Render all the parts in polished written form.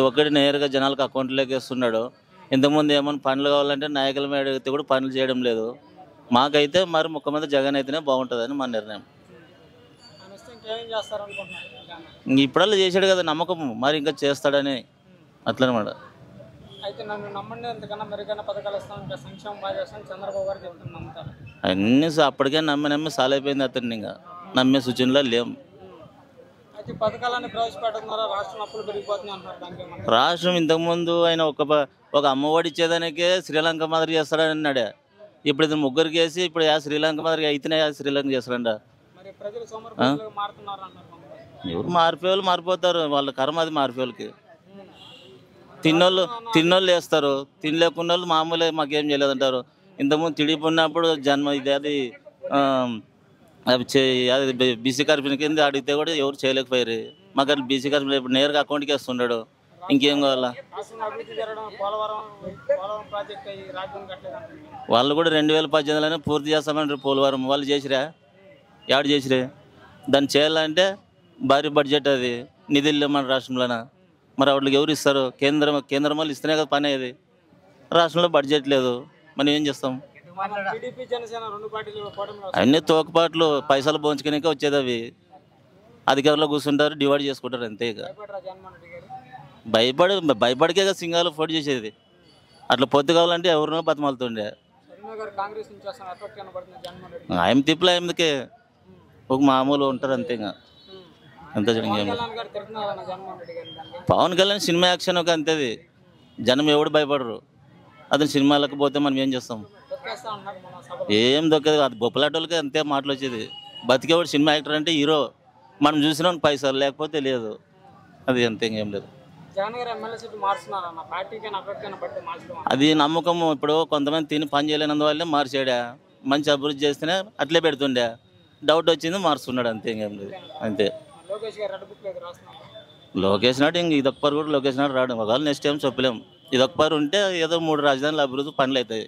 ఒకటి నేరుగా జనాలకు అకౌంట్లోకి వేస్తున్నాడు. ఇంతకుముందు ఏమైనా పనులు కావాలంటే నాయకుల మీద అడిగితే కూడా పనులు చేయడం లేదు. మాకైతే మరి ముఖ్యమంత్రి జగన్ అయితేనే బాగుంటుందని మా నిర్ణయం. ఇప్పుడల్లా చేశాడు కదా నమ్మకం, మరి ఇంకా చేస్తాడని అట్లనమాట. అన్నీ అప్పటికే నమ్మి సాలైపోయింది అతన్ని, ఇంకా నమ్మే సూచనలో లేము. రాష్ట్రం ఇంతకుముందు ఆయన ఒక అమ్మఒడి ఇచ్చేదానికే శ్రీలంక మాదిరి చేస్తాడని అన్నాడే. ఇప్పుడు ఇది ముగ్గురికి వేసి ఇప్పుడు శ్రీలంక మాదిరి అయితేనే శ్రీలంక చేస్తాడంట. ఎవరు మారిపోయేవాళ్ళు మారిపోతారు, వాళ్ళ కర్మ అది. మారిపోయేళ్ళకి తిన్నోళ్ళు వేస్తారు, తినలేకున్న వాళ్ళు మామూలే మాకేం చేయలేదంటారు. ఇంతకుముందు టీడీపీ ఉన్నప్పుడు జన్మ ఇది అది బీసీ కార్పొరేషన్ కింద అడిగితే కూడా ఎవరు చేయలేకపోయారు. మాకు అట్లా బీసీ కార్పొరేషన్ ఇప్పుడు నేరుగా అకౌంట్కి వేస్తున్నాడు. ఇంకేం కావాలా? వాళ్ళు కూడా 2018లోనే పూర్తి చేస్తామంటారు పోలవరం. వాళ్ళు చేసిరా? యాడ్ చేసిరే? దాన్ని చేయాలంటే భారీ బడ్జెట్, అది నిధులు మన రాష్ట్రంలోన. మరి వాళ్ళకి ఎవరు ఇస్తారు? కేంద్రం వాళ్ళు ఇస్తేనే కదా పని అయ్యేది. రాష్ట్రంలో బడ్జెట్ లేదు, మనం ఏం చేస్తాం? అన్నీ తోకపాట్లు, పైసలు పోంచుకునే వచ్చేది. అవి అధికారులు కూర్చుంటారు, డివైడ్ చేసుకుంటారు అంతే. ఇక భయపడికే కదా సింగాలు పోటీ చేసేది. అట్లా పొత్తు కావాలంటే ఎవరినో బతిమాలుతుండే. ఆయన తిప్పులు ఆయనకే ఒక మామూలు ఉంటారు అంతే. ఇంకా అంతే. పవన్ కళ్యాణ్ సినిమా యాక్షన్ ఒక అంతేది. జనం ఎవడు భయపడరు. అతను సినిమాలకు పోతే మనం ఏం చేస్తాం? ఏం దొక్కదు. అది బొప్పలాటోళ్ళకి అంతే మాటలు వచ్చేది. బతికేవాడు సినిమా యాక్టర్ అంటే హీరో. మనం చూసినా పైసలు లేకపోతే లేదు. అది అంతే, ఇంకేం లేదు. అది నమ్మకం. ఇప్పుడు కొంతమంది తిని పని చేయలేనందువల్లే మార్చాడా. మంచి అభివృద్ధి చేస్తేనే అట్లే పెడుతుండే. డౌట్ వచ్చింది మారుస్తున్నాడు అంతే, ఇంకేం లేదు. అంతే. లోకేష్ నాడు ఇంక ఇదొక్కరు కూడా లోకేష్ నాడు రావడం. ఒకవేళ నెక్స్ట్ టైం చెప్పలేము. ఇదొక్కరు ఉంటే ఏదో 3 రాజధానుల అభివృద్ధి పనులు అవుతాయి.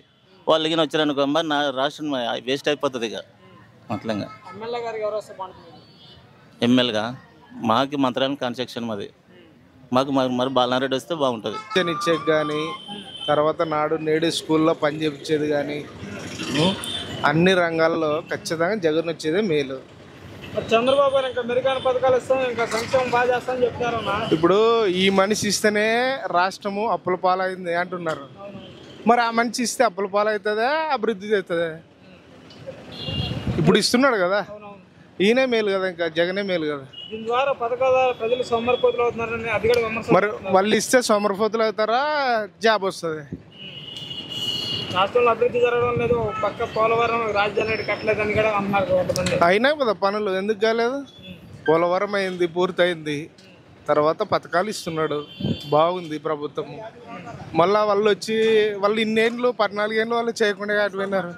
వాళ్ళకి వచ్చారనుకో మరి నా రాష్ట్రం వేస్ట్ అయిపోతుంది. ఇక అట్లా ఎమ్మెల్యేగా మాకు మంత్రాలయం కన్స్ట్రక్షన్ మాది. మాకు మరి బాలనారెడ్డి వస్తే బాగుంటుంది. ఇచ్చేది కానీ, తర్వాత నాడు నేడు స్కూల్లో పని చేయించేది కానీ, అన్ని రంగాల్లో ఖచ్చితంగా జగన్ వచ్చేదే మేలు. చంద్రబాబు ఇంకా మెరుగైన పథకాలు ఇస్తాం, ఇంకా సంక్షేమం బాగా చేస్తామని చెప్తారు. ఇప్పుడు ఈ మనిషి ఇస్తేనే రాష్ట్రము అప్పుల పాలైంది అంటున్నారు. మరి ఆ మనిషి ఇస్తే అప్పుల పాలవుతుందా, అభివృద్ధి అవుతుందా? ఇప్పుడు ఇస్తున్నాడు కదా, ఈయనే మేలు కదా, ఇంకా జగనే మేలు కదా. దీని ద్వారా పథకాల ప్రజలు సోమరిపోతులు అవుతున్నారని అది కూడా విమర్శ. మరి వాళ్ళు ఇస్తే సోమరిపోతులు అవుతారా, జాబ్ వస్తుంది? రాష్ట్రంలో అభివృద్ధి జరగడం లేదు. పక్క పోలవరం రాజధాని కట్టలేదని కూడా అన్నారు. అయినా కదా పనులు, ఎందుకు కాలేదు? పోలవరం అయింది, పూర్తయింది. తర్వాత పథకాలు ఇస్తున్నాడు, బాగుంది ప్రభుత్వం. మళ్ళా వాళ్ళు వచ్చి వాళ్ళు ఇన్నేళ్ళు 14 ఏళ్ళు వాళ్ళు చేయకుండా అటుపోయినారు.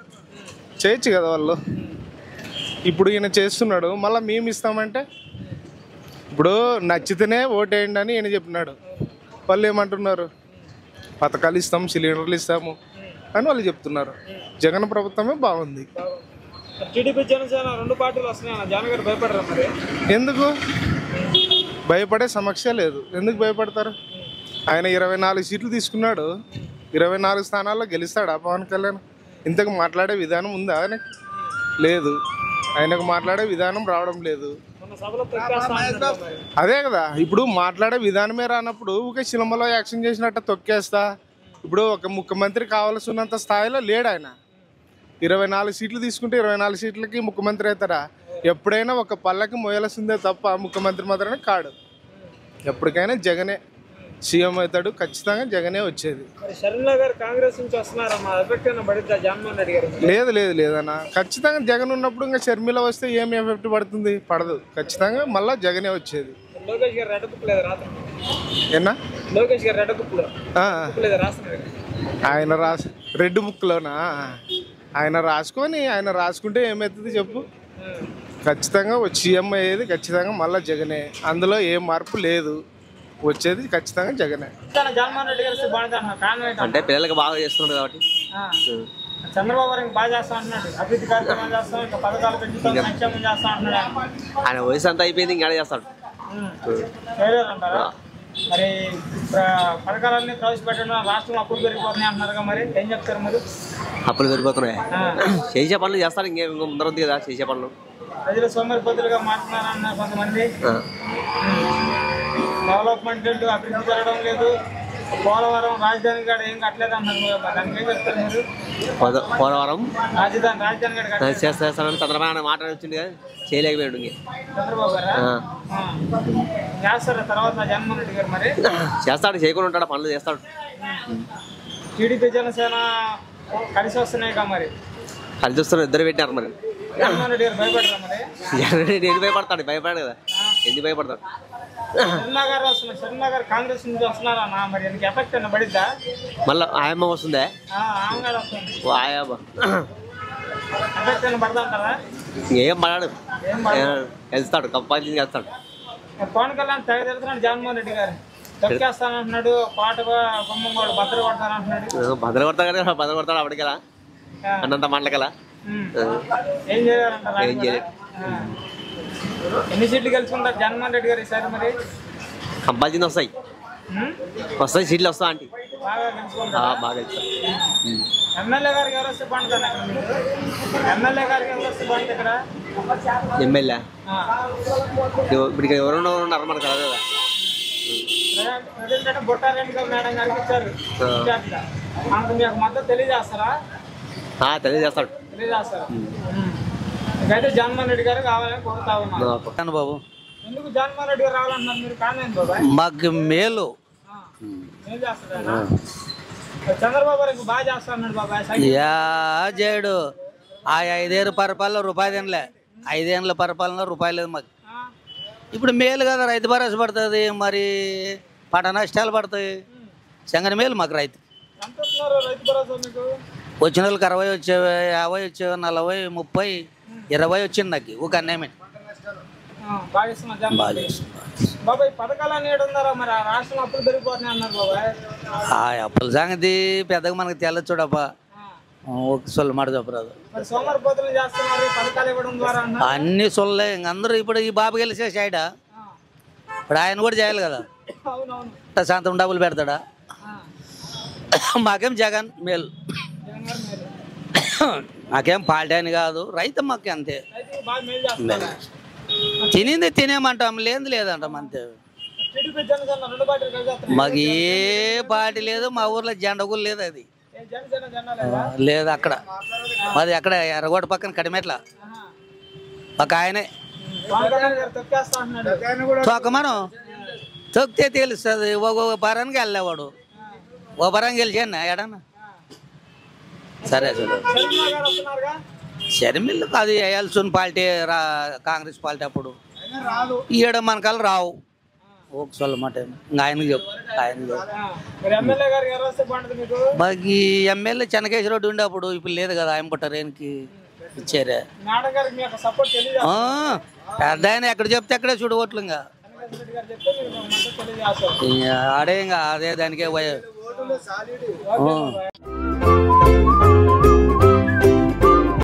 చేయొచ్చు కదా వాళ్ళు. ఇప్పుడు ఈయన చేస్తున్నాడు, మళ్ళీ మేము ఇస్తామంటే ఇప్పుడు నచ్చితేనే ఓటేయండి అని ఈయన చెప్పినాడు. వాళ్ళు ఏమంటున్నారు? పథకాలు ఇస్తాము, సిలిండర్లు ఇస్తాము అని వాళ్ళు చెప్తున్నారు. జగన్ ప్రభుత్వమే బాగుంది. టీడీపీ జనసేన 2 పార్టీలు వస్తున్నాయి. జగన్ గారు భయపడరా? మరి ఎందుకు భయపడే సమస్య లేదు. ఎందుకు భయపడతారు? ఆయన 24 సీట్లు తీసుకున్నాడు. 24 స్థానాల్లో గెలుస్తాడా పవన్ కళ్యాణ్? ఇంతకు మాట్లాడే విధానం ఉందా? లేదు. ఆయనకు మాట్లాడే విధానం రావడం లేదు. అదే కదా, ఇప్పుడు మాట్లాడే విధానమే రానప్పుడు ఊకే సినిమాలో యాక్షన్ చేసినట్టు తొక్కేస్తా. ఇప్పుడు ఒక ముఖ్యమంత్రి కావాల్సినంత స్థాయిలో లేడు ఆయన. 24 సీట్లు తీసుకుంటే 24 సీట్లకి ముఖ్యమంత్రి అవుతారా? ఎప్పుడైనా ఒక పల్లకి మోయాల్సిందే తప్ప ముఖ్యమంత్రి మాత్రమే కాడు. ఎప్పటికైనా జగనే సీఎం అవుతాడు. ఖచ్చితంగా జగనే వచ్చేది. లేదు లేదు లేదన్న, ఖచ్చితంగా జగన్ ఉన్నప్పుడు ఇంకా షర్మిల వస్తే ఏం ఎఫెక్ట్ పడుతుంది? పడదు. ఖచ్చితంగా మళ్ళీ జగనే వచ్చేది. ఆయన రెడ్ బుక్లోనా? ఆయన రాసుకుంటే ఏమవుతుంది చెప్పు? ఖచ్చితంగా సీఎం అయ్యేది ఖచ్చితంగా మళ్ళీ జగనే. అందులో ఏ మార్పు లేదు. వచ్చేది ఖచ్చితంగా జగనే. అంటే పిల్లలకి బాగా చేస్తున్నారు కాబట్టి. చంద్రబాబు బాగా చేస్తా అంటున్నాడు. అభివృద్ధి కార్యక్రమాలు చేస్తాం, ఇంకా పథకాలు పెంచుతాం, సంక్షేమం చేస్తా అంటున్నాడు. ఆయన వయసు అంతా అయిపోయింది, ఇంకా చేస్తాడు. మరి పథకాలన్నీ ప్రవేశపెట్టడం రాష్ట్రంలో అప్పులు పెరిగిపోతున్నాయి అంటున్నారుగా, మరి ఏం చెప్తారు మీరు? అప్పులు పెరిగిపోతున్నాయి, చేసే పనులు చేస్తారు, ఇంకేం ముందర ఉంది కదా చేసే పనులు. ప్రజలు సోమరిపోతులుగా మారుతున్నారన్నారు కొంతమంది. డెవలప్మెంట్ అభివృద్ధి జరగడం లేదు, పోలవరం రాజధాని కాడ ఏం కట్టలేదు అన్నారు. దానికి ఏం చెప్తారు మీరు? పోలవరం రాజధాని కాడ చేస్తానని చంద్రబాబు మాట వచ్చింది కదా, చేయలేకపోయాడు. చంద్రబాబు గారు చేస్తారా తర్వాత జగన్మోహన్ రెడ్డి గారు? మరి చేస్తాడు, చేయకుండా ఉంటాడు, పనులు చేస్తాడు. టీడీపీ జనసేన కలిసి వస్తున్నాయి కదా, మరి కలిసి వస్తున్నారు, ఇద్దరు పెట్టారు. మరి జగన్మోహన్ రెడ్డి గారు భయపడరా? మరి జగన్ రెడ్డి ఎందుకు భయపడతాడు? భయపడాడు కదా, ఎందుకు భయపడతాడు? శర్మ గారు వస్తున్నారు, శర్మ గారు కాంగ్రెస్ నుంచి వస్తున్నారన్నా, మరి ఎందుకు ఎఫెక్ట్ అన్న పడిద్దా? మళ్ళీ ఆయమ్మ వస్తుందే, ఆమె గారు వస్తుంది, ఆయమ్మ ఎఫెక్ట్ అన్న పడదా అంటారా? ఏం పడాడు, వెళ్తాడు, కంపాల్సింది వెళ్తాడు. పవన్ కళ్యాణ్ తెగ తిరుగుతున్నాడు జగన్మోహన్ రెడ్డి గారు, తొక్కేస్తానంటున్నాడు, పాట గుమ్మం కూడా భద్ర కొడతానంటున్నాడు. భద్ర కొడతాడు కదా, భద్ర కొడతాడు అప్పటికెలా, అన్నంత మాటలకెలా ఏం చేయాలంటారా? ఏం చేయలేదు. ఎన్ని సీట్లు గెలుచుకుంటారు జగన్మోహన్ రెడ్డి గారు ఈసారి? మరి కంపాల్సింది వస్తాయి, వస్తాయి సీట్లు వస్తా ఆంటీ, బాగా గెలుచుకుంటారు. బాగా వెళ్తారు. ఎమ్మెల్యే గారికి ఎవరు వస్తే బాగుంటుంది అక్కడ? మీకు ఎమ్మెల్యే గారికి ఎవరు వస్తే బాగుంటుంది ఇక్కడ? ఎమ్మెల్యే ఇప్పుడు ఎవరు ఉన్నారు మనకు కదా. ప్రజెంట్ బొట్టారెడ్డి గారు మేడం గారికి ఇచ్చారు, మీకు మద్దతు తెలియజేస్తారా? తెలియజేస్తాడు, తెలియజేస్తారా? ఇంకైతే జగన్మోహన్ రెడ్డి గారు కావాలని కోరుతా ఉన్నారు బాబు. ఎందుకు జగన్మోహన్ రెడ్డి గారు రావాలంటున్నారు మీరు? కారణం బాబాయ్ మాకు మేలు ఏం చేస్తారా? చంద్రబాబు గారు బాగా చేస్తాడు బాబాయ్. యా చేయడు. ఆ 5 ఏళ్ళ పరిపాలన రూపాయి తినలే, 5 ఏళ్ళ పరిపాలన రూపాయి లేదు మాకు. ఇప్పుడు మేలు కదా, రైతు భరోసా పడుతుంది, మరి పంట నష్టాలు పడతాయి. సంగతి మేలు మాకు రైతు. ఎంత ఇస్తున్నారు రైతు భరోసా మీకు? వచ్చిన వాళ్ళకి 60 వచ్చేవి, 50 వచ్చేవి, 40, 30, 20 వచ్చింది నాకు ఒక అన్యాయం. బాగా ఇస్తున్నా జగన్ బాబాయ్. పథకాలన్నీ ఏడున్నారా? మరి ఆ రాష్ట్రం అప్పులు పెరిగిపోతున్నాయి అన్నారు బాబాయ్. ఆ అప్పుల సంగతి పెద్దగా మనకు తెల్లదు చూడప్ప, ఒక సొల్లు మాట చెప్పరాదు. మరి సోమరిపోతులు చేస్తున్నారు పథకాలు ఇవ్వడం ద్వారా అన్ని సొల్లే. ఇంక అందరూ ఇప్పుడు ఈ బాబు గెలిచేసి ఆయన ఇప్పుడు ఆయన కూడా చేయాలి కదా, అవునవును, శాంతం డబ్బులు పెడతాడా? మాకేం జగన్ మేలు, మాకేం పార్టీ అని కాదు, రైతు మాకు అంతే. బాగా మేలు చేస్తున్నారు. తినింది తినేమంటాం, లేదు లేదంటాం అంతే. టీడీపీ జనసేన రెండు పార్టీలు కలిసి వస్తున్నాయి. మాకు ఏ పార్టీ లేదు, మా ఊర్లో జెండా కూడా లేదు, అది జనసేన జెండా లేదా? లేదు అక్కడ. మాది అక్కడ ఎర్రగోడ పక్కన కడిమెట్ల ఒక ఆయనే పవన్ కళ్యాణ్ గారు తొక్కేస్తా అంటున్నాడు. తొక్కమను, తొక్కితే తెలుస్తుంది. ఒక పరానికి వెళ్ళేవాడు, ఓ పరానికి గెలిచాను ఎడన్నా. సరే చూడు, శర్మ గారు వస్తున్నారుగా? షర్మిల్లు అది వేయాల్సిన పార్టీ కాంగ్రెస్ పార్టీ అప్పుడు ఈడ మనకాలు రావు. ఒక సొల్ల మాట ఇంకా ఆయనకి చెప్పు, ఆయనకి మరి ఎమ్మెల్యే గారికి ఎవరు వస్తే బాగుంటుంది మీకు? మాకు ఈ ఎమ్మెల్యే చెన్నకేశ్వరరెడ్డి ఉండే అప్పుడు, ఇప్పుడు లేదు కదా, ఆయన పుట్టారేనికి ఇచ్చారే. మేడం గారికి మీకు సపోర్ట్ తెలియదు? పెద్ద ఆయన ఎక్కడ చెప్తే అక్కడే చూడు ఓట్లు. ఇంకా చెప్తే మీరు మద్దతు తెలియజేస్తారు. ఆడే ఇంకా అదే దానికే